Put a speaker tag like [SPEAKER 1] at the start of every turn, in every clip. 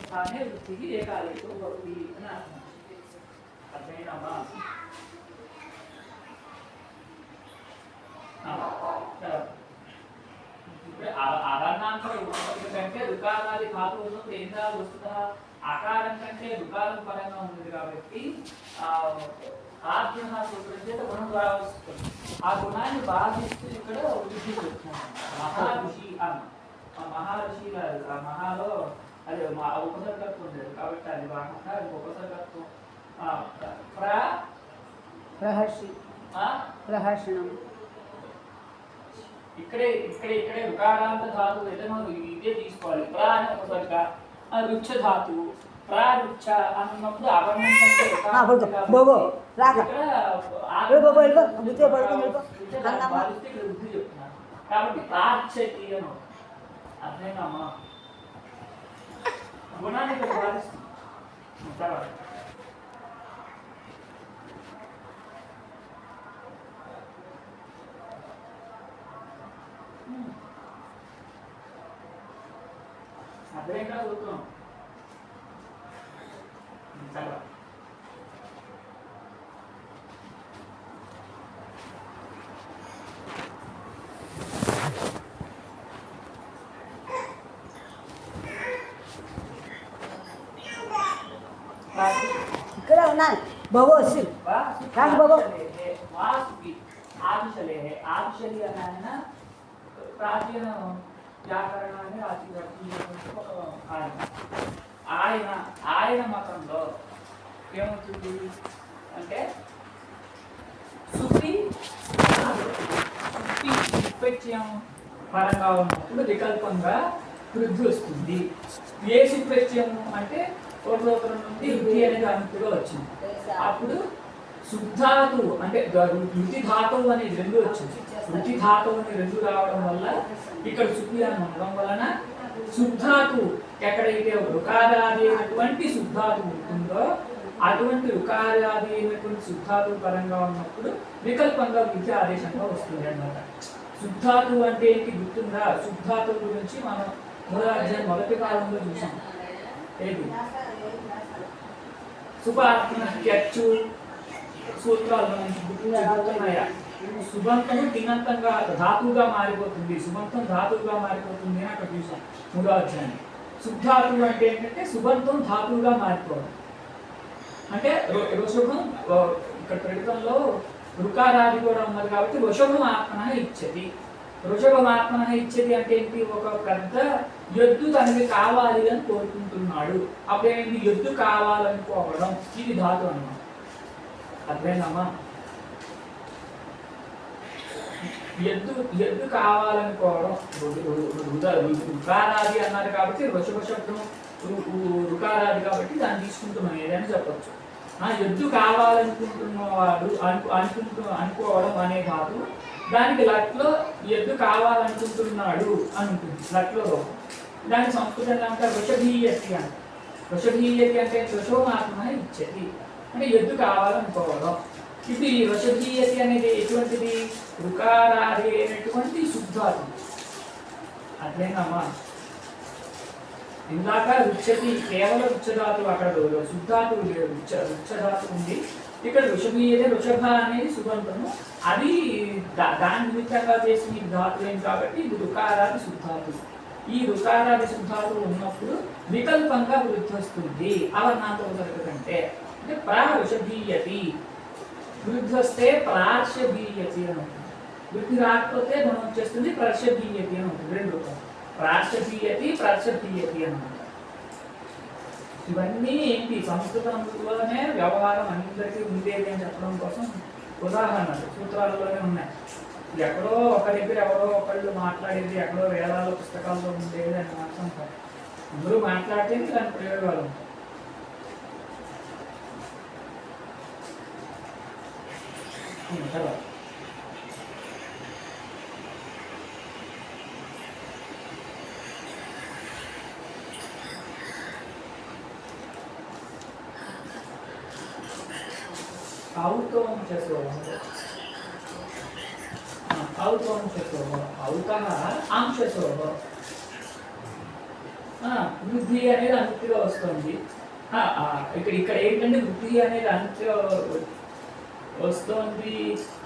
[SPEAKER 1] स्थाने वृत्तिः एकादेशो भवति అని అర్థం. అర్థమైందమ్మా? ఆధారణాంతర ఉపపత్తి కంటే రుకారాది ధాతువులను కేంద్రాలు వస్తుతः ఆకారం కంటే రుకారం పరంగా ఉంది కాబట్టి ఆజ్ఞ సూత్రం చేత గుణం ద్వారా వస్తుంది. ఆ గుణాన్ని బాధిస్తూ ఇక్కడ వృద్ధి చెప్తున్నాను. మహాఋషి అన్న మహాఋషి గారు ఆ మహాలో అది ఉపసర్గత్వం ఉండేది కాబట్టి అది కాకుండా అది ఉపసర్గత్వం
[SPEAKER 2] ప్రహర్షణం
[SPEAKER 1] ఇక్కడే రుకారాంత ధాతువు ఏదైనా ఇదే తీసుకోవాలి. ప్ర అనే ఉపసర్గ రుచ్చ ధాతువు ప్రారుచ్చ అన్నప్పుడు అవర్ణం కంటే వృద్ధి చెప్తున్నారు కాబట్టి ప్రార్చతి అని అర్థమైందమ్మా? గుణాన్ని ఇక్కడ బాధిస్తుంది. అర్థమైందా? చూస్తున్నాం.
[SPEAKER 2] ఇక్కడ ఉన్నాయి భగవసి కానీ భగవ
[SPEAKER 1] ఆదిశలి అన్న ప్రాచీన వ్యాకరణాన్ని ఆయన మతంలో ఏమవుతుంది అంటే శుద్ధి సుప్రత్యయం పరంగా ఉన్నప్పుడు వికల్పంగా వృద్ధి వస్తుంది. ఏ సుప్రత్యయం అంటే పూర్వోత్తరం నుండి వృద్ధి అనేది అనుకుగా వచ్చింది. అప్పుడు శుద్ధాతువు అంటే వృత్తి ధాతువు అనేది రెండు వచ్చింది. వృత్తి ధాతువు అని రెండు రావడం వల్ల ఇక్కడ శుద్ధి అని ఉండడం వలన శుద్ధాతువు ఎక్కడైతే రుకారాది అయినటువంటి శుద్ధాతువు ఉంటుందో అటువంటి రుకారాది అయినటువంటి శుద్ధాతువు పరంగా ఉన్నప్పుడు వికల్పంగా వృత్తి ఆదేశంగా వస్తుంది అన్నమాట. శుద్ధాతువు అంటే ఏంటి గుర్తుందా? శుద్ధాతువు గురించి మనం మొదటి కాలంలో చూసాం. ఏంటి సుపార్చు సూత్రాలు గుర్తున్నాయా? సుబంతము తినంతంగా ధాతువుగా మారిపోతుంది, సుబంతం ధాతువుగా మారిపోతుంది అని అక్కడ చూసాం మూడో అధ్యాయం. శుద్ధాతువు అంటే ఏంటంటే సుబంతం ధాతువుగా మారిపోవడం. అంటే ఋషభం ఇక్కడ ప్రకటనలో రుకారాది కూడా ఉన్నది కాబట్టి ఋషభం ఆత్మన ఇచ్చేది. ఋషభం ఆత్మన ఇచ్చేది అంటే ఏంటి? ఒక పెద్ద ఎద్దు తనకి కావాలి అని కోరుకుంటున్నాడు. అప్పుడేంటి? ఎద్దు కావాలనుకోవడం. ఇది ధాతు అన్నమాట. అర్థమైందమ్మా? ఎద్దు కావాలనుకోవడం రుకారాది అన్నారు కాబట్టి వృషభ శబ్దం రుకారాది కాబట్టి దాన్ని తీసుకుంటున్నాం ఏదైనా చెప్పచ్చు. ఎద్దు కావాలనుకుంటున్నవాడు అనుకోవడం అనే కాదు. దానికి లట్లో ఎద్దు కావాలనుకుంటున్నాడు అని ఉంటుంది లట్లో. దాని సంస్కృతంలో అంటే వృషభీయతి అంట. వృషభీయతి అంటే వృషభమాత్మ ఇచ్చేది అంటే ఎద్దు కావాలనుకోవడం. ఇది వృషభీయతి అనేది ఎటువంటిది? రుకారాది అయినటువంటి శుద్ధాతు. అట్లేనమ్మా? ఇందాక రుచ్చతి కేవలం రుచ్చధాతు, అక్కడ శుద్ధాతు రుచ్చధాతు ఉంది. ఇక్కడ వృషభీయతే వృషభ అనేది సుబంధము. అది దాని నిమిత్తంగా చేసిన ధాతు ఏం కాబట్టి ఇది రుకారాది శుద్ధాతు. ఈ రుకారాది శుద్ధాతు ఉన్నప్పుడు వికల్పంగా వృద్ధి వస్తుంది అవర్ణాంతర కంటే. అంటే వృషభీయతి వృద్ధి వస్తే ప్రార్షభీయతి అని ఉంటుంది. వృద్ధి రాకపోతే మనం వచ్చేస్తుంది ప్రర్షభీయతి అని ఉంటుంది. రెండు రూపాయలు ప్రార్షభీయతి ప్రర్షభీయతి అన్నమాట. ఇవన్నీ ఏంటి? సంస్కృతంలోనే వ్యవహారం అందరికీ ఉండేది అని చెప్పడం కోసం ఉదాహరణలు సూత్రాలలోనే ఉన్నాయి. ఎక్కడో ఒక దగ్గర ఎవరో ఒకళ్ళు మాట్లాడేది ఎక్కడో వేదాల పుస్తకాల్లో ఉండేది అని మాత్రం కాదు. అందరూ మాట్లాడితే దాని ప్రయోగాలు ఉంటాయి. వృద్ధి అనేది అనుక్తిగా వస్తుంది. ఇక్కడ ఇక్కడ ఏంటంటే వృద్ధి అనేది అనుక్తిగా వస్తుంది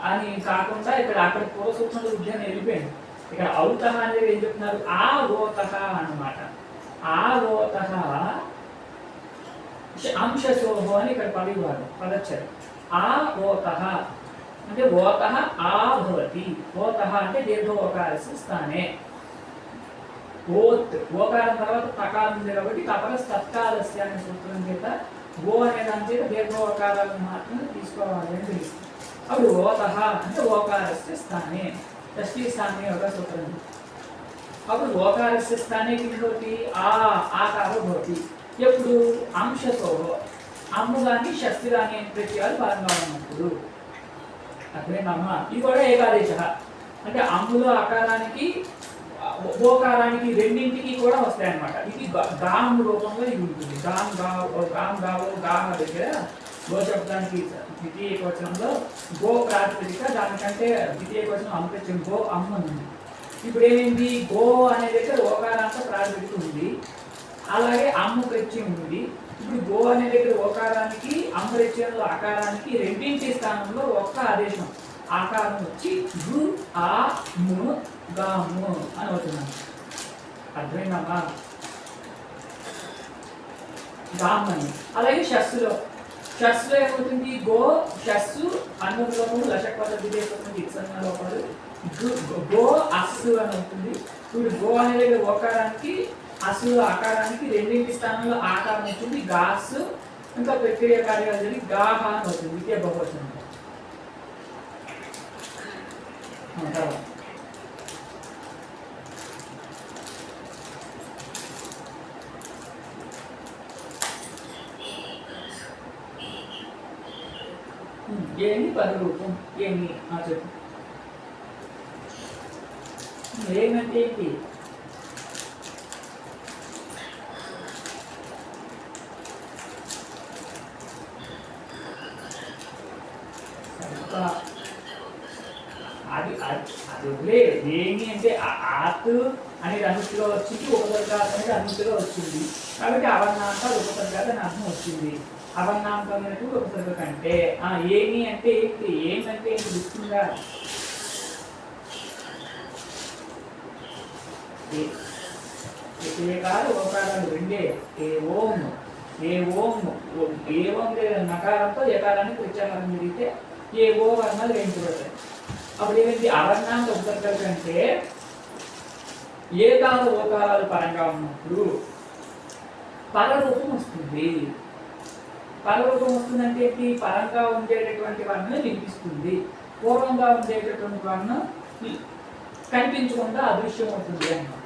[SPEAKER 1] అని కాకుండా ఇక్కడ అక్కడ పూర్వసూత్రంలో వృద్ధి అని వెళ్ళిపోయింది. ఇక్కడ ఔతః అనేది ఏం చెప్తున్నారు, ఆ ఓతః అన్నమాట. ఆ ఓతః అంశశోహో అని ఇక్కడ పదచ్చారు. ఆ ఓతః అంటే ఓతః ఆ భవతి. ఓతః అంటే దీర్ఘ ఓకారస్య స్థానే. ఓత్ ఓకారం తర్వాత తకారం ఉంది కాబట్టి తపరస్ తత్కాలస్య అనే సూత్రం చేత గో అనే దాని చేత దీర్ఘ ఓకారాలను మాత్రమే తీసుకోవాలి అని తెలుస్తుంది. అప్పుడు ఓతః అంటే ఓకారస్య స్థానే, షష్ఠీ స్థానే ఒక సూత్రం. అప్పుడు ఓకారస్య స్థానే కిం భవతి, ఆ ఆకారో భవతి. ఎప్పుడు అంశతోహో, అమ్ము కానీ షష్ఠి కానీ ప్రత్యయాలు పరంగా ఉన్నప్పుడు. అర్థమైందమ్మా? ఇది కూడా ఏకాదేశ అంటే అమ్ములో అకారానికి ఓకారానికి రెండింటికి కూడా వస్తాయన్నమాట. ఇది గాము రూపంలో ఇది ఉంటుంది. గామ్ గావో గామ దగ్గర గో శబ్దానికి ద్వితీయ ఏకవచనంలో గో ప్రాతిపదిక, దానికంటే ద్వితీయ ఏకవచనం అంపత్యం గో అమ్మ ఉంది. ఇప్పుడు ఏమైంది, గో అనే దగ్గర ఓకారాంత ప్రాతిపదిక ఉంది, అలాగే అమ్మ ప్రత్యయం ఉంది. ఇప్పుడు గో అనే దగ్గర ఓకారానికి అమ్మ ప్రత్యయంలో ఆకారానికి రెండింటి స్థానంలో ఒక్క ఆదేశం ఆకారం వచ్చి గు ఆ ము గాము అని అవుతున్నాం. అర్థమైందమ్మా? గామ్ అని. అలాగే షస్సులో ఏమవుతుంది, గో షస్సు అన్నంలోపు లషక్ పద్ధతి లోపలు గో అస్సు అని అవుతుంది. ఇప్పుడు గో అనేది ఓకారానికి అస్సు ఆకారానికి రెండింటి స్థానంలో ఆకారం వచ్చింది గాస్, ఇంకా ప్రక్రియ కార్యాలు జరిగి గాహ అని అవుతుంది విద్యా బహువచనం. ఏమి పదరూపం ఏమి చెప్పు. ఏమంటే ఏంటి? అది అది వదిలేదు. ఏమి అంటే ఆత్ అనేది అనుమతిగా వచ్చింది, ఉపసర్గాత్ అనేది అనుమతిగా వచ్చింది కాబట్టి అవర్ణాంకాలు ఉపసర్గాత్ అని అర్థం వచ్చింది. అవర్ణాంకమైనటు ఉపసర్గ కంటే ఏమి అంటే ఏంటి, ఏమంటే ఏంటి గుర్తుందా? ఏకాలు ఓకారాలు రెండే. ఏ ఓం నకారంతో ఏకారాన్ని ప్రత్యాహారం జరిగితే ఏ ఓ వర్ణాలు వేయించబడతాయి. అప్పుడు ఏమైంది, అవర్ణాంక ఉపసర్గల కంటే ఏకాల ఓకారాలు పరంగా ఉన్నప్పుడు పరరూపం వస్తుంది. పరరూపం వస్తుందంటే ఏంటి, పరంగా ఉండేటటువంటి వర్ణం వినిపిస్తుంది, పూర్వంగా ఉండేటటువంటి వర్ణం కనిపించకుండా అదృశ్యం అవుతుంది అన్నమాట.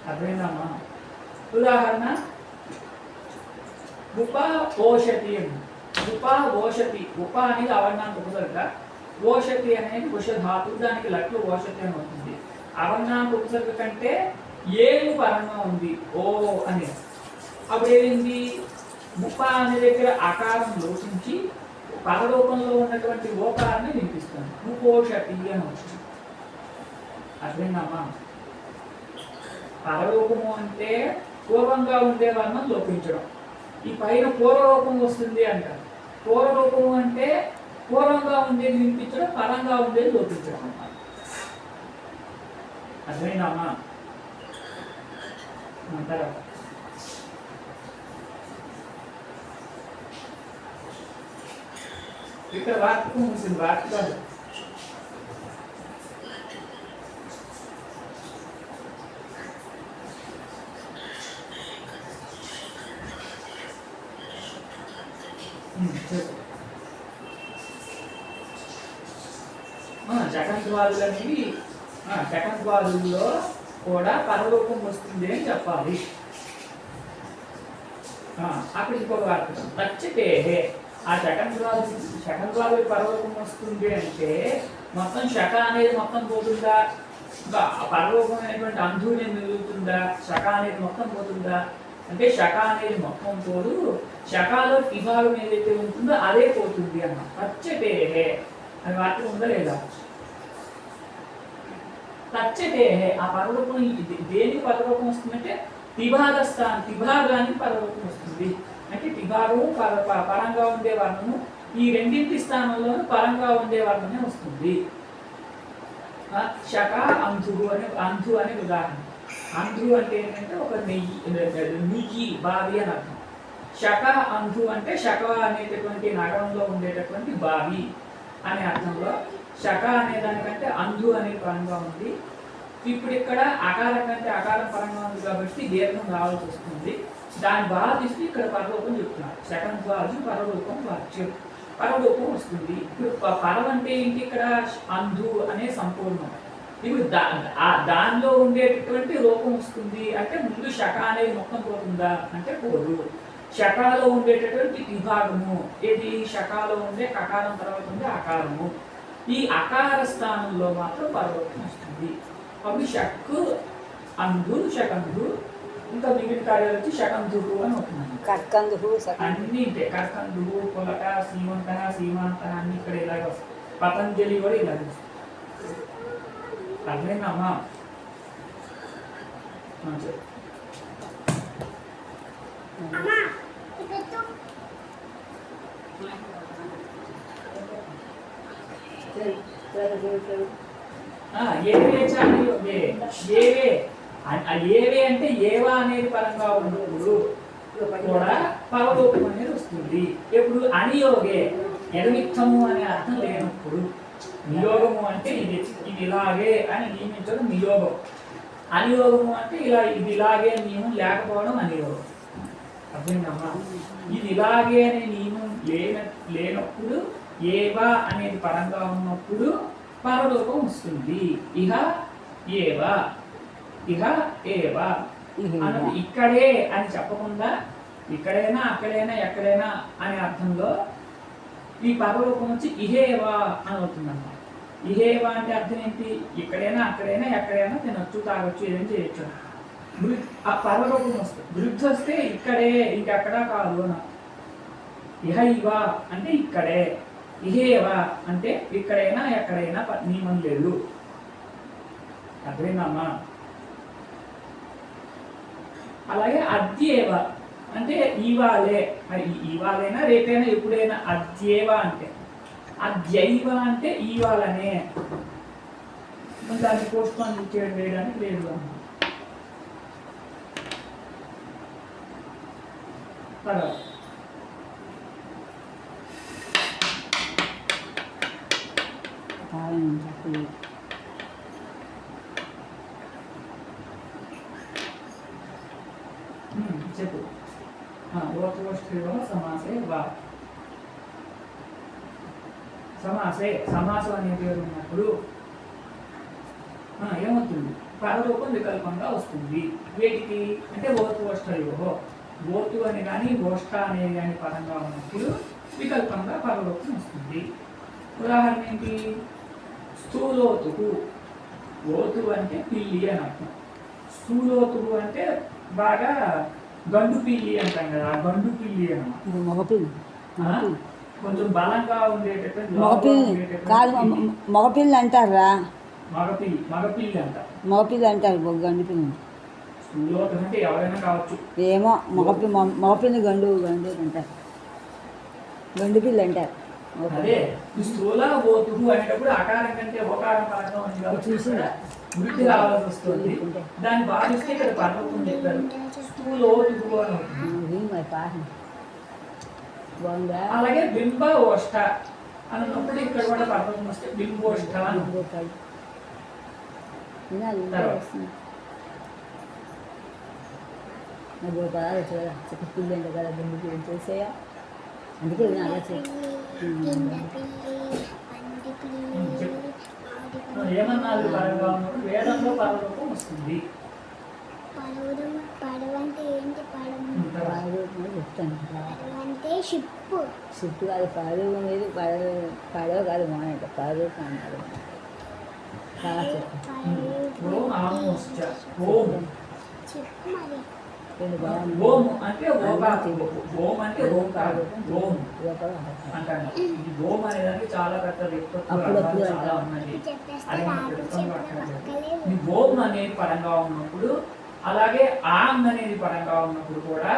[SPEAKER 1] అర్థమైందమ్మా? ఉదాహరణ ఉప ఓషతి. ఉప ఓషతి, ఉప అనేది అవర్ణాంక ఉపసర్గ, ఓషతి అనేది ఉషధాతు, దానికి లట్లు ఓషతి అని అవుతుంది. అవర్ణాంక ఉపసర్గ కంటే ఏలు పరంగా ఉంది ఓ అని. అప్పుడు ఏమైంది, ఉప అనే దగ్గర ఆకారం లోచించి పదరూపంలో ఉన్నటువంటి ఓకారాన్ని వినిపిస్తుంది, ఉపోషతి అని అవుతుంది. అర్థమైందమ్మా? పరరూపము అంటే పూర్వంగా ఉండే వర్ణం లోపించడం. ఈ పైన పూర్వరూపం వస్తుంది అంటారు. పూర్వరూపము అంటే పూర్వంగా ఉండేది వినిపించడం, పరంగా ఉండేది లోపించడం అన్నమాట. అర్థమైందమ్మా? అంటారా? ఇక్కడ వార్తకం ముగిసింది, వార్త కాదు. జగన్వాదులు అనేవి జగన్వాదుల్లో కూడా పరరూపం వస్తుంది అని చెప్పాలి. అక్కడ ఇంకొక వార్త నచ్చితే ఆ శకంద్వాదులు పరరూపం వస్తుంది అంటే మొత్తం శక అనేది మొత్తం పోతుందా, పరరూపం అనేటువంటి అంధుని మిగులుతుందా, శక అనేది మొత్తం పోతుందా అంటే శక అనేది మొత్తం పోదు, శకాలో విభాగం ఏదైతే ఉంటుందో అదే పోతుంది అన్న. నచ్చటే అని వార్త ఉందా లేదా? తచ్చటే ఆ పరలోకం దేనికి పరలోకం వస్తుందంటే తిభాగానికి పరలోకం వస్తుంది. అంటే తిభాగము పరంగా ఉండే వర్ణము, ఈ రెండింటి స్థానంలో పరంగా ఉండే వర్ణమే వస్తుంది. శక అంధు అనే ఉదాహరణ. అంధు అంటే ఏంటంటే ఒక నుయ్యి బావి అని అర్థం. శక అంధు అంటే శక అనేటటువంటి నగరంలో ఉండేటటువంటి బావి అనే అర్థంలో శక అనే దానికంటే అంధు అనే పరంగా ఉంది. ఇప్పుడు ఇక్కడ అకారం కంటే అకారం పరంగా ఉంది కాబట్టి దీర్ఘం రావాల్సి వస్తుంది. దాన్ని బాగా తీసుకుని ఇక్కడ పరలోకం చెప్తున్నారు. శకం ద్వాజు పరలోకం వాచ్యం, పరలోకం వస్తుంది. ఇప్పుడు పరం అంటే ఏంటి? ఇక్కడ అంధు అనే సంపూర్ణం. ఇప్పుడు దానిలో ఉండేటటువంటి రూపం వస్తుంది అంటే ముందు శక అనేది మొత్తం పోతుందా అంటే పోదు. శకాలో ఉండేటటువంటి విభాగము ఏది? శకాలో ఉండే కకారం తర్వాత ఉండే అకారము. ఈ అకార స్థానంలో మాత్రం పరలోకం వస్తుంది. అప్పుడు షక్కు అంధు శకంధు, ఇంకా మిగిలిన కార్యాలు వచ్చి శకంధువు అని అవుతుంది.
[SPEAKER 2] కర్కందుకు
[SPEAKER 1] అన్ని కర్కందువు, పొలక, సీమంత, సీమాంత అన్ని ఇక్కడ ఇలాగ వస్తాయి. పతంజలి కూడా ఇలాగ వస్తుంది. అర్థమైందమ్మా? ఏవే అంటే ఏవా అనేది పరంగా ఉన్నప్పుడు కూడా పరలోకం అనేది వస్తుంది. ఎప్పుడు అనియోగే ఎడమిత్తము అనే అర్థం లేనప్పుడు. నియోగము అంటే ఇది ఇలాగే అని నియమించడం నియోగం. అనియోగము అంటే ఇది ఇలాగే నియమం లేకపోవడం అనియోగం. అర్థమైందమ్మా? ఇది ఇలాగే అనే నియమం లేనప్పుడు ఏవా అనేది పరంగా ఉన్నప్పుడు పరలోకం వస్తుంది. ఇహ ఏవా ఇహ ఏవా అన్నది ఇక్కడే అని చెప్పకుండా ఇక్కడైనా అక్కడైనా ఎక్కడైనా అనే అర్థంలో ఈ పరలోకం వచ్చి ఇహేవా అని అవుతుందన్నమాట. ఇహేవా అంటే అర్థం ఏంటి? ఇక్కడైనా అక్కడైనా ఎక్కడైనా తినొచ్చు, తాగొచ్చు, ఏదైనా చేయొచ్చు. ఆ పరలోకం వస్తుంది. వృద్ధి వస్తే ఇక్కడే, ఇంకెక్కడా కాదు అని. ఇహ ఇవా అంటే ఇక్కడే, ఇహేవా అంటే ఇక్కడైనా ఎక్కడైనా నియమం లేదు. అర్థమైందమ్మా? అలాగే అద్యేవ అంటే ఇవాళే, ఇవాళైనా రేపైనా ఎప్పుడైనా. అద్యేవ అంటే అద్యైవ అంటే ఇవాళనే. దాన్ని పోస్ట్ పోన్ వేయడానికి లేదు అమ్మా. తర్వాత చెప్పు. సమాసే వా సమాసే సమాసం అనే పేరు ఉన్నప్పుడు ఏమవుతుంది? పరలోకం వికల్పంగా వస్తుంది. వేటికి అంటే ఓర్తువష్టయోహో. ఓర్తు అని కానీ గోష్ఠ అనేది కానీ పరంగా ఉన్నప్పుడు వికల్పంగా పరలోకం వస్తుంది. ఉదాహరణ ఏంటి? స్థూలోతుకు. ఓతు అంటే పిల్లి అని అర్థం. స్థూలోతుకు అంటే బాగా గండు పిల్లి అంటాం కదా, ఆ గండు పిల్లి అన్నమాట.
[SPEAKER 2] మగపిల్లి
[SPEAKER 1] కొంచెం బలంగా ఉండేటటువంటి
[SPEAKER 2] మగపిల్లి అంటారా?
[SPEAKER 1] మగపిల్లి అంటారు.
[SPEAKER 2] మగపిల్లి అంటారు, గండు పిల్లి.
[SPEAKER 1] స్థూలోతు అంటే ఎవరైనా కావచ్చు.
[SPEAKER 2] ఏమో మగపిల్లి గండు అంటారు, గండు పిల్లి అంటారు.
[SPEAKER 1] అదే స్థూల ఓతుడు అనేటప్పుడు అకారం కంటే ఓకారం పరంగా ఉంది కాబట్టి వృద్ధి రావాల్సి వస్తుంది. దాన్ని భావిస్తే ఇక్కడ పర్వతం చెప్పారు. స్థూలోతుడు అని అవుతుంది. అలాగే బింబ ఓష్ట అన్నప్పుడు ఇక్కడ కూడా పర్వతం వస్తే బింబోష్ట అని
[SPEAKER 2] పిల్లి అంటే కదా బింబు పిల్లి చేసేయా. అందుకే
[SPEAKER 1] ఏమన్నారు? పరంగా ఉన్నప్పుడు వేదంలో పరలోకం వస్తుంది.
[SPEAKER 2] షిప్ కాదు, పడవ అనేది పడవ కాదు, మానంట పడవ అన్నారు.
[SPEAKER 1] ఓం అంటే ఓం అంటే ఓంకారం ఓం అంటాను. ఈ ఓం అనేదానికి చాలా పెద్ద
[SPEAKER 2] అప్పుడప్పుడు
[SPEAKER 1] చాలా ఉన్నది. అది మనం తెలుసుకొని పట్టలేదు. ఈ ఓం అనేది పరంగా ఉన్నప్పుడు అలాగే ఆంగ్ అనేది పరంగా ఉన్నప్పుడు కూడా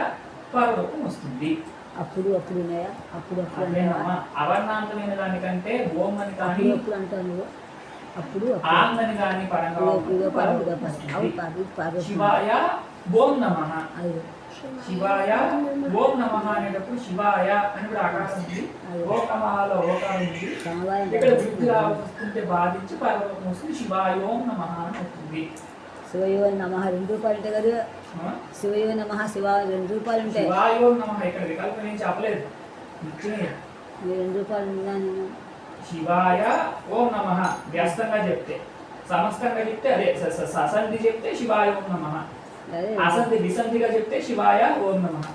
[SPEAKER 1] పరలోకం వస్తుంది.
[SPEAKER 2] అప్పుడు ఉన్నాయా? అప్పుడు
[SPEAKER 1] అదేనమ్మా అవర్ణాంతమైన దానికంటే ఓం అని కానీ
[SPEAKER 2] అప్పుడు అంటాను. అప్పుడు
[SPEAKER 1] ఆంగ్ అని కానీ పరంగా ఉన్నప్పుడు పరలోకం వస్తుంది. శివాయ ఓం నమః, శివాయ ఓం నమః అనేటప్పుడు శివాయ అని కూడా ఆకారం ఉంది. ఓం నమఃలో ఓకారం ఉంది. ఇక్కడ వృద్ధి వస్తుంటే బాధించి పరలోకం వస్తుంది. శివాయ ఓం నమః అని వస్తుంది.
[SPEAKER 2] శివయో నమః 2 రూపాయలు ఉంటాయి కదా. శివయో నమః శివ 2 రూపాయలు ఉంటాయి.
[SPEAKER 1] శివాయ ఓం నమః ఇక్కడ వికల్పం ఏం చెప్పలేదు.
[SPEAKER 2] 2 రూపాయలు ఉందా నేను?
[SPEAKER 1] శివాయ ఓం నమః వ్యస్తంగా చెప్తే, సమస్తంగా చెప్తే అదే ససంధి చెప్తే శివాయ ఓం నమః, అసంధి విసంధిగా చెప్తే శివాయ ఓం నమః.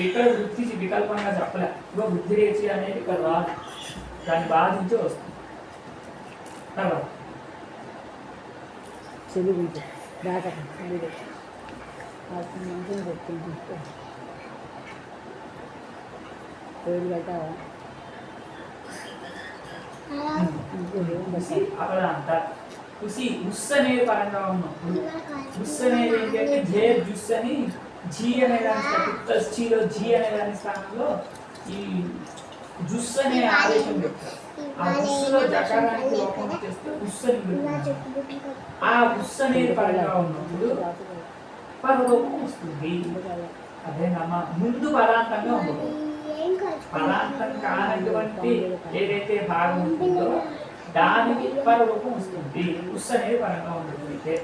[SPEAKER 1] ఇక్కడ వృత్తి వికల్పంగా చెప్పలే. ఇగో వృద్ధి రేచి అనేది ఇక్కడ రాదు, దాన్ని బాధించి వస్తుంది. తర్వాత
[SPEAKER 2] తెలుగు దాకా తెలుగు మంచిగా చెప్తుంది. పేరు పెట్టావా?
[SPEAKER 1] అపదాంత ఉసి ఉస్ అనేది పరంగా ఉన్నప్పుడు ఉస్ అనేది ఏంటంటే జేర్ జుస్ అని జీ అనే దాని స్థిలో జీ అనే దాని స్థానంలో ఈ జుస్ అనే ఆదేశం పెడతారు. ఆ ఉస్సులో జకారానికి లోపం వచ్చేస్తే ఉస్ అని పెడతారు. ఆ ఉస్ అనేది పరంగా ఉన్నప్పుడు పరలోకం వస్తుంది. అదేనమ్మా ముందు పదాంతంగా ఉండదు. పదాంతం కానటువంటి ఏదైతే భాగం ఉంటుందో దానికి పరలోకం వస్తుంది. ఉస్ అనేది పరంగా ఉండదు. అయితే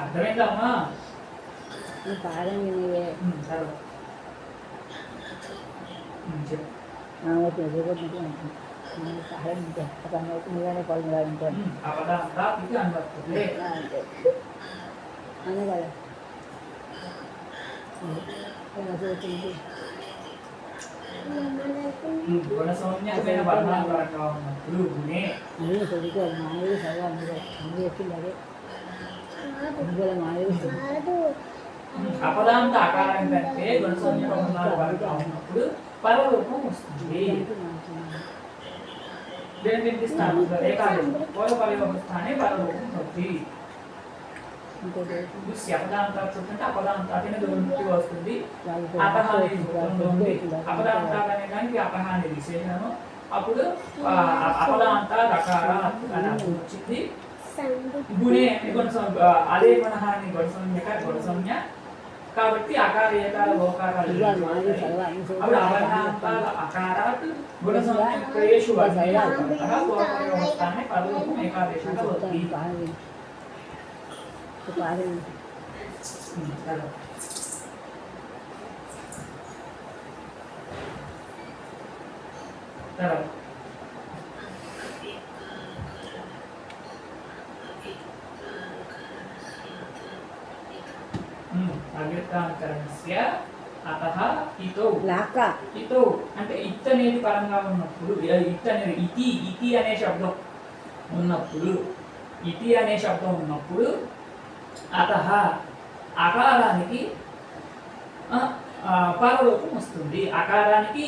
[SPEAKER 1] అర్థమైందమ్మా?
[SPEAKER 2] పారం వినివే మీదనే పళ్ళు ఉంటాను అనే కదా.
[SPEAKER 1] గుణసౌమ్యమైన వర్ణాలు పరంగా ఉన్నప్పుడు గుణే
[SPEAKER 2] అదే చదువుకోవాలి. మామూలుగా చదవాలి. అందరూ చెప్పింది అదే. అందువల్ల మామూలుగా
[SPEAKER 1] అపదాంత ఆకారం కంటే గుణసౌమ్య వర్ణాలు పరంగా ఉన్నప్పుడు పరలోకం వస్తుంది. దేనికి స్థానం ఏకాదశి పూర్వపరిలోక స్థానే పరలోకం వస్తుంది. అపదాంత చూస్తుంటే అపదాంత వృత్తి వస్తుంది. అపహాని ఉంది. అపదాంతాలు అనే దానికి అపహాని విశేషము. అప్పుడు అపదాంత రకార అని వచ్చింది. గుణే అదే గుణహాని గుణసౌమ్య కాబట్టి అకార ఏకార ఓకారాలు అప్పుడు అవర్ణాంతాల అకారాత్ గుణసౌమ్య క్రియేషు వర్ణాన్ని పరలోకం ఏకాదశంగా వస్తుంది. అవ్యక్తాంతరణస్య అతః ఇతో ఇతో అంటే ఇత్ అనేది పరంగా ఉన్నప్పుడు ఇత్ అనేది ఇతి అనే శబ్దం ఉన్నప్పుడు అతః అకారానికి పరలోకం వస్తుంది. అకారానికి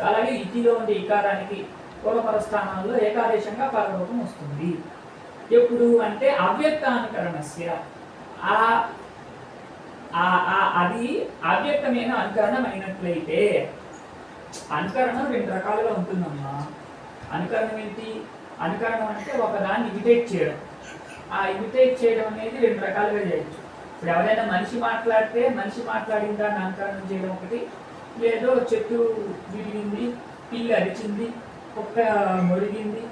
[SPEAKER 1] అలాగే ఇతిలో ఉండే ఇకారానికి పూర్వపర స్థానాల్లో ఏకాదేశంగా పరలోకం వస్తుంది. ఎప్పుడు అంటే అవ్యక్తానుకరణస్య అది అవ్యక్తమైన అనుకరణం అయినట్లయితే, అనుకరణం 2 రకాలుగా ఉంటుందమ్మా. అనుకరణం ఏంటి? అనుకరణం అంటే ఒకదాన్ని ఇమిటేట్ చేయడం. ఆ ఇమిటేట్ చేయడం అనేది 2 రకాలుగా చేయొచ్చు. ఇప్పుడు ఎవరైనా మనిషి మాట్లాడితే మనిషి మాట్లాడిన దాన్ని అనుకరణం చేయడం ఒకటి, లేదో చెట్టు విరిగింది, పిల్లి అరిచింది, కుక్క మొరిగింది,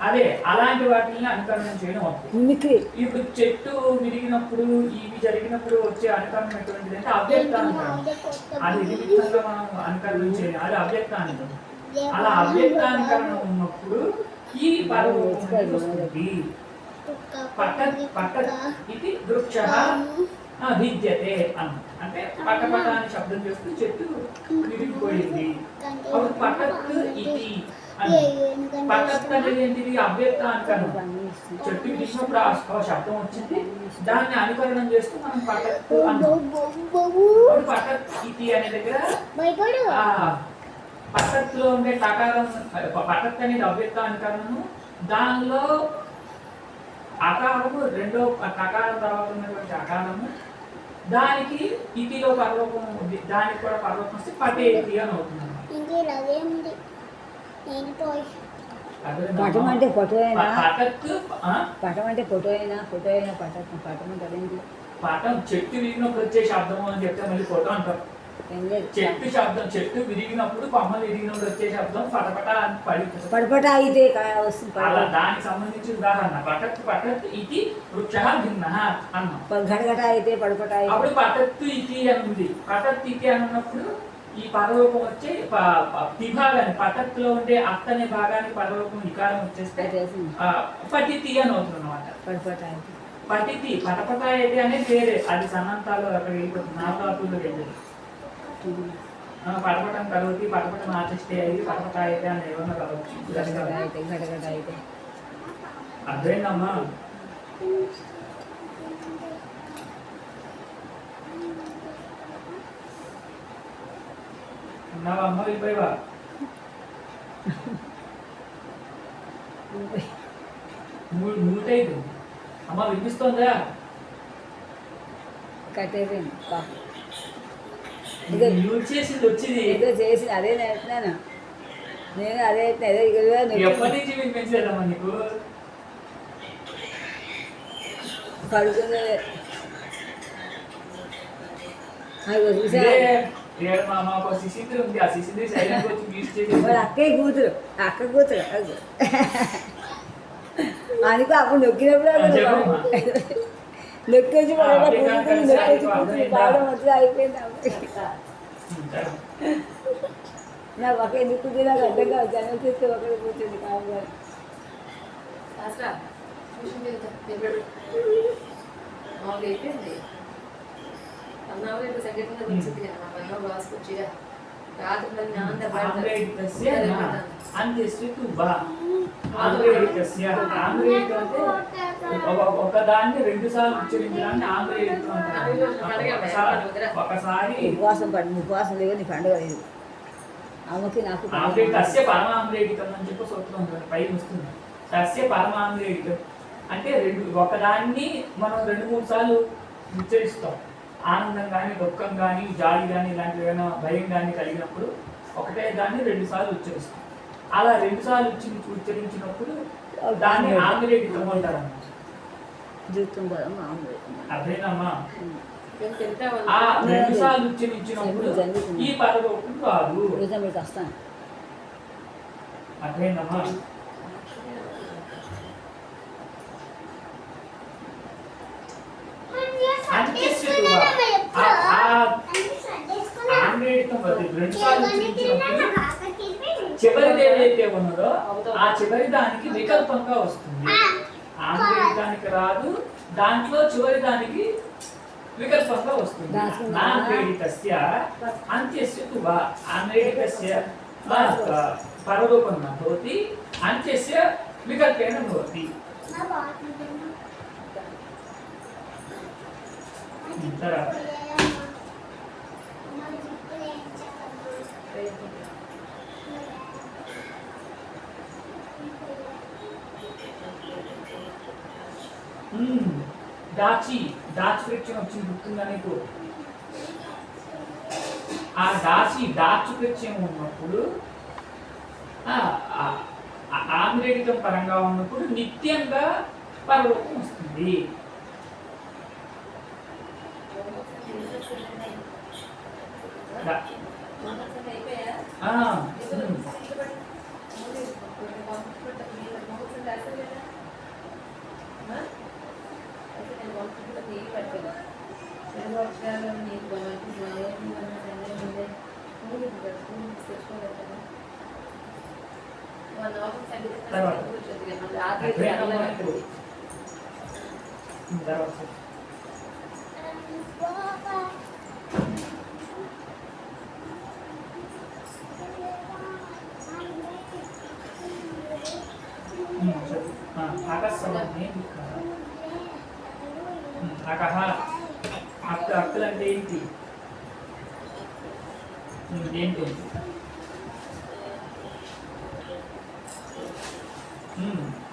[SPEAKER 1] అదే అలాంటి వాటిని అనుకరణం చేయడం ఒకటి. ఇప్పుడు చెట్టు విరిగినప్పుడు ఇవి జరిగినప్పుడు వచ్చే అనుకరణం ఎటువంటిది అంటే అవ్యక్తానుకరణం. అది నిమిత్తంగా మనం అనుకరణం చేయడం, అది అవ్యక్తానుకరణం. అలా అవ్యక్తానుకరణం ఉన్నప్పుడు ఈ పరలోకం వస్తుంది. పట ఇది వృక్ష విద్యతే అన్న, అంటే పటపట అని శబ్దం చేస్తూ చెట్టు విరిగిపోయింది. అప్పుడు పటత్ ఇది అని. పటత్ అనేది ఏంటిది? అవ్యక్త అనుకరణం. చెట్టు విరిగినప్పుడు ఆ శబ్దం వచ్చింది, దాన్ని అనుకరణం చేస్తూ మనం పటత్ అన్నాం. అప్పుడు పటత్ ఇది అనే దగ్గర పటత్లో ఉండే టకారం, పటత్ అనేది అవ్యక్త అనుకరణము, దానిలో అకారము రెండో టకారం తర్వాత ఉన్నటువంటి అకారము, దానికి ఇతిలో పరలోకం ఉంది, దానికి కూడా పరలోకం వస్తే పటేతి అని అవుతుంది.
[SPEAKER 2] పటం అంటే ఫోటో అయినా,
[SPEAKER 1] పటత్
[SPEAKER 2] పటం అంటే ఫోటో అయినా పటం అంటే అదేంటి?
[SPEAKER 1] పటం చెట్టు విరిగినప్పుడు వచ్చే శబ్దము అని చెప్తే మళ్ళీ ఫోటో అంటారు. చెట్టు శబ్దం, చెట్టు విరిగినప్పుడు కొమ్మలు విరిగినప్పుడు వచ్చే శబ్దం పటపట అని
[SPEAKER 2] పడపట అయితే వస్తుంది.
[SPEAKER 1] అలా దానికి సంబంధించిన ఉదాహరణ పటత్ ఇది వృక్ష భిన్న అన్నాం.
[SPEAKER 2] గడగట అయితే పడపట అయితే.
[SPEAKER 1] అప్పుడు పటత్తు ఇతి అని ఉంది. పటత్ ఇతి అని ఉన్నప్పుడు ఈ పరలోకం వచ్చే విభాగాన్ని, పటత్తులో ఉండే అత్తనే భాగానికి పరలోకం వికారం వచ్చేస్తే పటితి అని అవుతుంది అనమాట.
[SPEAKER 2] పడపట అయితే
[SPEAKER 1] పటితి, పటపట అయితే అనేది వేరే, అది సన్నంతాలు అక్కడ వెళ్ళిపోతుంది, నాతాతులు వెళ్ళేది. పటపటం కలుగుతి, పటపటం ఆచరిస్తే అయ్యి పటపట అయితే అని ఏమన్నా కలవచ్చు.
[SPEAKER 2] గడగడ అయితే
[SPEAKER 1] అర్థమైందమ్మా? ఉన్నావా అమ్మ? వెళ్ళిపోయావా? మ్యూట్ అయింది అమ్మ, వినిపిస్తుందా?
[SPEAKER 2] కట్టేసింది.
[SPEAKER 1] మ్యూట్ చేసింది వచ్చింది
[SPEAKER 2] ఏదో చేసి అదే నేర్చున్నాను నేను, అదే
[SPEAKER 1] ఎప్పటి నుంచి వినిపించేదమ్మా నీకు?
[SPEAKER 2] పడుకునే
[SPEAKER 1] శిశింద్రి ఉంది, ఆ శిశింద్రి సైలెంట్ వచ్చి మ్యూట్ చేసి
[SPEAKER 2] అక్క కూతురు అందుకు అప్పుడు నొక్కినప్పుడు నొక్కేసి బాగా మంచిగా అయిపోయింది. నాకు ఒక ఎందుకు కూర్చుని నాకు అర్థం కాదు, జనం చేస్తే ఒకటి కూర్చుంది కావాలి.
[SPEAKER 1] ఒకదాన్ని రెండు సార్లు ఉచ్చరించడాన్ని ఆంధ్రేయుడు అంటారు. ఒకసారి
[SPEAKER 2] ఉపవాసం లేదు, నీ పండుగ లేదు. ఆమెకి నాకు
[SPEAKER 1] తస్య పరమాంధ్రేయుడికం అని చెప్పి సూత్రం ఉంటుంది, పైకి వస్తుంది. తస్య పరమాంధ్రేయుడికం అంటే ఒకదాన్ని మనం 2-3 సార్లు ఉచ్చరిస్తాం. ఆనందం కానీ, దుఃఖం కానీ, జాలి కానీ, ఇలాంటి ఏమైనా భయం కానీ కలిగినప్పుడు ఒకటే దాన్ని 2 సార్లు ఉచ్చరిస్తాం. అలా 2 సార్లు ఉచ్చరించినప్పుడు దాన్ని ఆంధ్రేయుడికం అంటారు అన్నమాట. అర్థమైందమ్మా? ఆ 2 సార్లు ఉచ్చరించినప్పుడు ఈ పరలోకం కాదు.
[SPEAKER 2] వస్తాను.
[SPEAKER 1] అర్థమైందమ్మా? చివరిది ఏదైతే ఉన్నదో ఆ చివరి దానికి వికల్పంగా వస్తుంది. ఆంధ్రేయుడానికి రాదు, దాంట్లో చివరి దానికి వికల్పంగా వస్తుంది. నాంద్రేడికస్య అంత్యస్య తువా, ఆంద్రేడికస్య పరలోకం భవతి, అంత్యస్య వికల్పేన భవతి. దాచి వృక్షం వచ్చింది, గుర్తుందా నీకు? ఆ దాచి వృక్షం ఉన్నప్పుడు ఆంధ్రేడికం పరంగా ఉన్నప్పుడు నిత్యంగా పరలోకం వస్తుంది. తర్వాత ఆకాశవాణి అకహ అక్కలు అంటే ఏంటి ఏంటి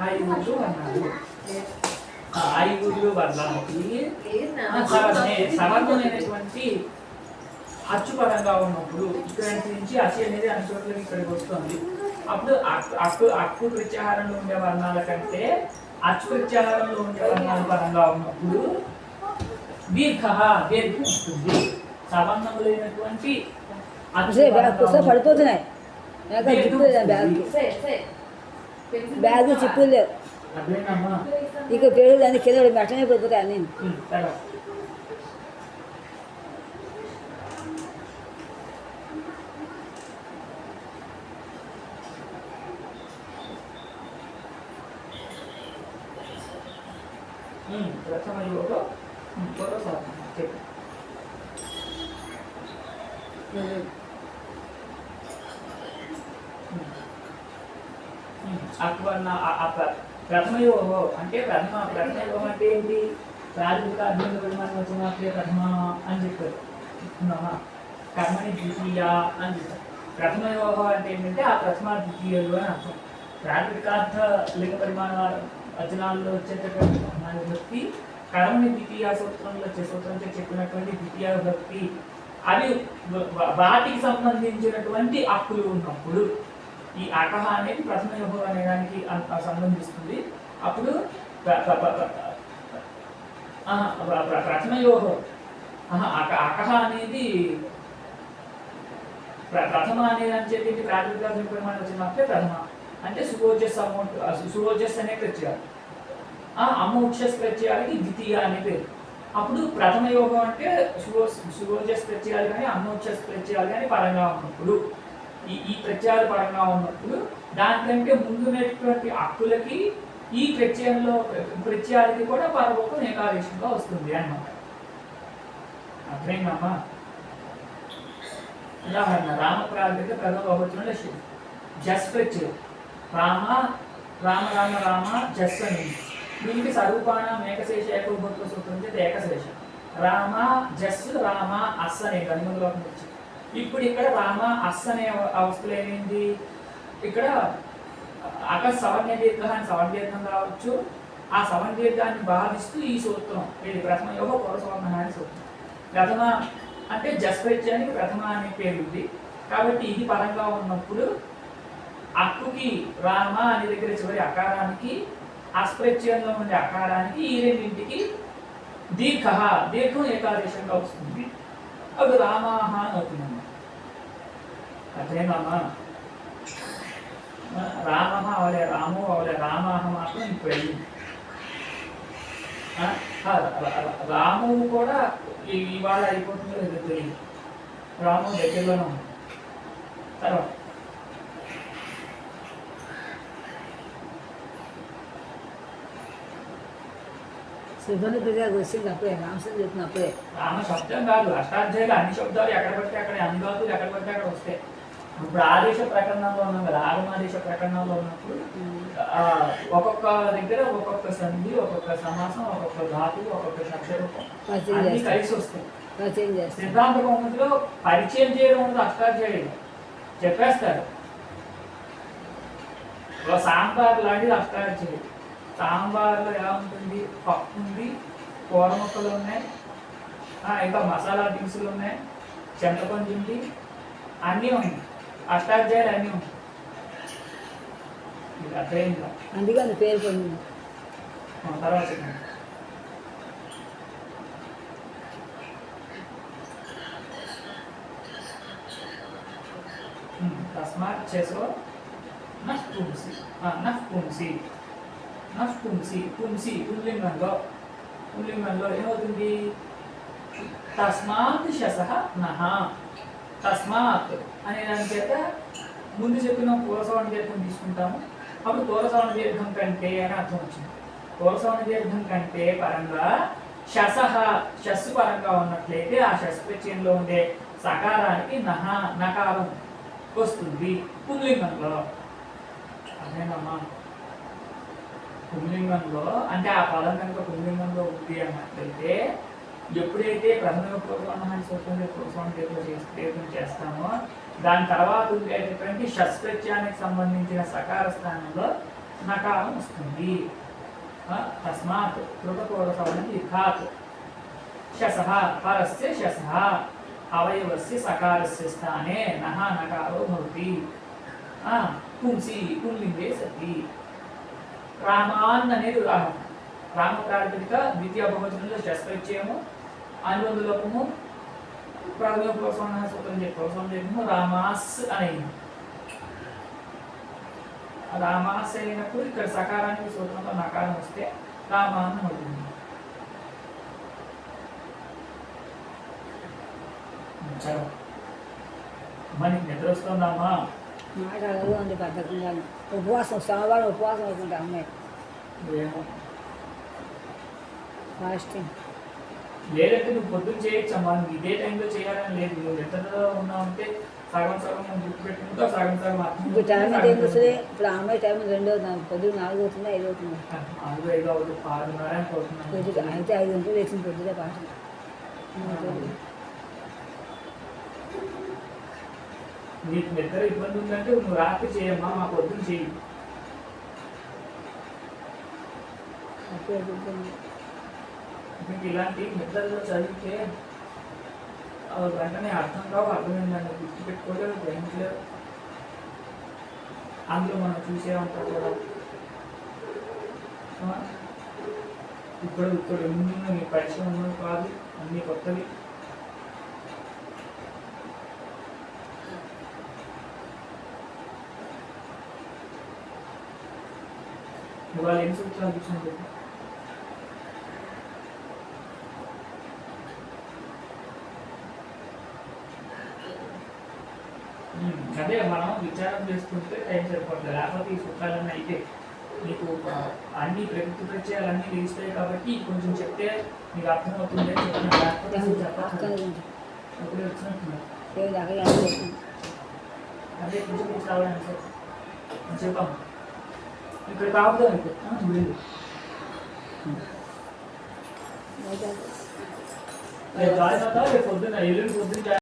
[SPEAKER 1] ఐదుగురు అన్నారు ఐదుగురు వర్ణానికి సవర్ణమైనటువంటి అచ్చుపరంగా ఉన్నప్పుడు ఇక్కడి నుంచి అచ్చి అనేది అన్ని చోట్లకి ఇక్కడికి వస్తుంది. అప్పుడు అక్కు ప్రత్యాహారంలో ఉండే వర్ణాల కంటే అచ్చు ప్రత్యాహారంలో ఉండే వర్ణాల పరంగా ఉన్నప్పుడు దీర్ఘం వస్తుంది. సవర్ణం లేనటువంటి
[SPEAKER 2] పడిపోతున్నాయి బ్యాగ్ చిప్పులు లేవు. ఇక పేరు దాన్ని కింద మెట్టనే పడిపోతాయి అన్ని.
[SPEAKER 1] ప్రథమ యోగం చెప్పు. ప్రథమ యోగం అంటే ప్రథమ యోగం అంటే ఏంటి? ప్రాథమిక అభ్యంతర పరిమాణం వచ్చినప్పుడే ప్రథమ అని చెప్పారు. కర్మని ద్వితీయ అని చెప్పారు. ప్రథమ యోగం అంటే ఏంటంటే ఆ ప్రథమ ద్వితీయులు అని అర్థం. ప్రాథమికార్థ లింగ పరిమాణ వచనాల్లో వచ్చేటటువంటి విభక్తి, కర్మని ద్వితీయ సూత్రంతో చెప్పినటువంటి ద్వితీయ విభక్తి, అవి వాటికి సంబంధించినటువంటి హక్కులు ఉన్నప్పుడు ఈ అకహ అనేది ప్రథమ యోగం అనే దానికి సంబంధిస్తుంది. అప్పుడు ప్రథమ యోగం అకహ అనేది ప్రథమ అనేది అని చెప్పి ప్రాథమిక పరిమాణం వచ్చినప్పుడే ప్రథమ అంటే సువోజస్ అనే ప్రత్యయాలు, అమోక్షస్ ప్రత్యయాలకి ద్వితీయ అనే పేరు. అప్పుడు ప్రథమ యోగం అంటే సువోజస్ ప్రత్యయాలు కానీ అమోక్షస్ ప్రత్యయాలు కానీ పరంగా ఉన్నప్పుడు, ఈ ప్రత్యయాలు పరంగా ఉన్నప్పుడు దానికంటే ముందున్నటువంటి హక్కులకి ఈ ప్రత్యయాలకి కూడా పరలోకం ఏకాదేశంగా వస్తుంది అన్నమాట. అర్థమైందమ్మా? ఉదాహరణ రామ ప్రాథమిక ప్రథమ బహువచనం లక్ష్యం జస్ ప్రత్యయం రామ రామ రామ రామ జస్ అని దీనికి స్వరూపాణ ఏకశేష ఏకోభూత్వ సూత్రం చేత ఏకశేష రామ జస్ రామ అస్ అనే గనిమందులోకి వచ్చి ఇప్పుడు ఇక్కడ రామ అస్ అనే అవస్థలో ఏమైంది? ఇక్కడ సవర్ణ దీర్ఘాన్ని సవర్ణ దీర్ఘం కావచ్చు. ఆ సవర్ణ దీర్ఘాన్ని భావిస్తూ ఈ సూత్రం ఇది ప్రథమ యోగ పౌరసవర్ణ అనే సూత్రం. ప్రథమ అంటే జస్ ప్రత్యయానికి ప్రథమ అనే పేరు ఉంది కాబట్టి ఇది పరంగా ఉన్నప్పుడు అక్కుకి రామ అనే దగ్గర చివరి అకారానికి అస్ప్రత్యయంలో ఉండే అకారానికి ఈ రెండింటికి దీర్ఘం ఏకాదేశంగా వస్తుంది. అప్పుడు రామాహ అని అవుతుందమ్మా. అదేనమ్మా రామ అవలే రాము అవలే రామాహ మాత్రం ఇప్పుడు వెళ్ళింది. రాము కూడా ఇవాళ అయిపోతుందో లేదో తెలియదు. రాము దగ్గరలోనే ఉంది. తర్వాత
[SPEAKER 2] సుబ్బంది ప్రజలకు వచ్చింది అప్పుడే రామచంద్ర చెప్పినప్పుడే.
[SPEAKER 1] రామ శబ్దం కాదు, అష్టాధ్యాయులు అన్ని శబ్దాలు ఎక్కడ పడితే అక్కడ, అన్ని బాతులు ఎక్కడ పడితే అక్కడ వస్తాయి. ఇప్పుడు ఆదేశ ప్రకరణంలో ఉన్నాం కదా, ఆగమాదేశ ప్రకరణంలో ఉన్నప్పుడు ఒక్కొక్క దగ్గర ఒక్కొక్క సంధి, ఒక్కొక్క సమాసం, ఒక్కొక్క ధాతువు, ఒక్కొక్క అక్షరూపం అన్ని కలిసి వస్తాయి. సిద్ధాంత కౌముదిలో పరిచయం చేయడం ఉండదు. అష్టాధ్యాయులు చెప్పేస్తారు. సాంబార్ లాంటిది అష్టాధ్యాయులు. సాంబార్లో ఎలా ఉంటుంది? పప్పు ఉంది, కూర ముక్కలు ఉన్నాయి, ఇంకా మసాలా దినుసులు ఉన్నాయి, చింతపండు ఉంది, అన్నీ ఉన్నాయి. అష్టాధ్యాయులు అన్నీ ఉన్నాయి. అర్థమైందా?
[SPEAKER 2] అందుకని పేరు పొందింది.
[SPEAKER 1] తర్వాత తస్మాత్ చేసో నఃపుంసి నఃపుంసి నఃపుంసి పుంసి పుల్లింగంలో ఏమవుతుంది? తస్మాత్ శసః నః. తస్మాత్ అనే దాని చేత ముందు చెప్పిన పూర్వసవర్ణ దీర్ఘం తీసుకుంటాము. అప్పుడు పూర్వసవర్ణ దీర్ఘం కంటే అని అర్థం వచ్చింది. కోరసవన దీర్ఘం కంటే పరంగా శసహ శస్సు పరంగా ఉన్నట్లయితే ఆ శస్ ప్రత్యయంలో ఉండే సకారానికి నహ నకారం వస్తుంది పుంలింగంలో. అదేనమ్మా పుంలింగంలో అంటే ఆ పదం కనుక పుంలింగంలో ఉంది అన్నట్లయితే ఎప్పుడైతే ప్రథమ పురుషవాహనాన్ని స్వతంత్ర పురుషవాహనం చేస్తామో దాని తర్వాత ఉండేటటువంటి షస్ ప్రత్యయానికి సంబంధించిన సకార స్థానంలో నకారం వస్తుంది. తస్మాత్ కృతపూర్వసవనం లిఖాత్ శసః పరస్య శసః అవయవస్య సకారస్య స్థానే నహ నకారో భవతి పుంసి పుంలింగే సతి. రామాన్ అనేది ఉదాహరణ. రామ ప్రాతిపదిక ద్వితీయ బహువచనంలో శస్ ప్రత్యయము అనుబంధ లోపము ప్రథమ పురుషవాహన సూత్రం చెప్పము రామాస్ అనేది. రామాస్ అయినప్పుడు ఇక్కడ సకారానికి సూత్రంలో నకారం వస్తే రామాన్ అవుతుంది. మనకి నిద్ర వస్తుందమ్మా?
[SPEAKER 2] మాట అలగా ఉంది బద్ధకంగా. ఉపవాసం సోమవారం ఉపవాసం అవుతుంటా అమ్మాయి ఫాస్టింగ్.
[SPEAKER 1] లేదంటే నువ్వు పొద్దున్న చేయొచ్చమ్మా, నువ్వు ఇదే టైంలో చేయాలని లేదు. నువ్వు ఎంతలో ఉన్నావు అంటే సగం సగం గుర్తు పెట్టుకుంటావు, సగం సగం
[SPEAKER 2] ఇప్పుడు టైం టైం వస్తుంది. ఇప్పుడు ఆ అమ్మాయి టైం 2 అవుతుంది, పొద్దున్న 4 అవుతుంది 5 అవుతుంది.
[SPEAKER 1] 4, 5 అవుతుంది, 6:30 అవుతుంది.
[SPEAKER 2] అయితే 5 గంటలు వేసింది పొద్దునే పాట.
[SPEAKER 1] నీకు నిద్ర ఇబ్బంది ఉందంటే నువ్వు రాత్రి చేయమ్మా, మా పొద్దున్న చేయి. మీకు ఇలాంటి నిద్రలో చదివితే వెంటనే అర్థం కావు, అర్థమైందండి గుర్తు పెట్టుకోలేదు, గ్రహించలేదు. అందులో మనం చూసే ఉంటాం కూడా. ఇప్పుడు ఎన్ని మీ పరిచయం ఉన్నది కాదు, అన్నీ కొత్తవి. ఇవాళ ఎన్ని సూత్రాలు చూసినట్టు అదే మనం విచారం చేసుకుంటే టైం సరిపోతుంది. లేకపోతే ఈ సూత్రాలన్నీ అయితే నీకు అన్ని ప్రకృతి ప్రత్యయాలన్నీ తెలుస్తాయి కాబట్టి కొంచెం చెప్తే నీకు అర్థమవుతుంది అని చెప్తున్నా. లేకపోతే అప్పుడే వచ్చినట్టున్నారు. అదే కొంచెం రావాలని సార్ చెప్పాము. ఇక్కడ కాపుదా జాయిన్ అవుతా రేపు పొద్దున్న ఎల్లుండి పొద్దున్న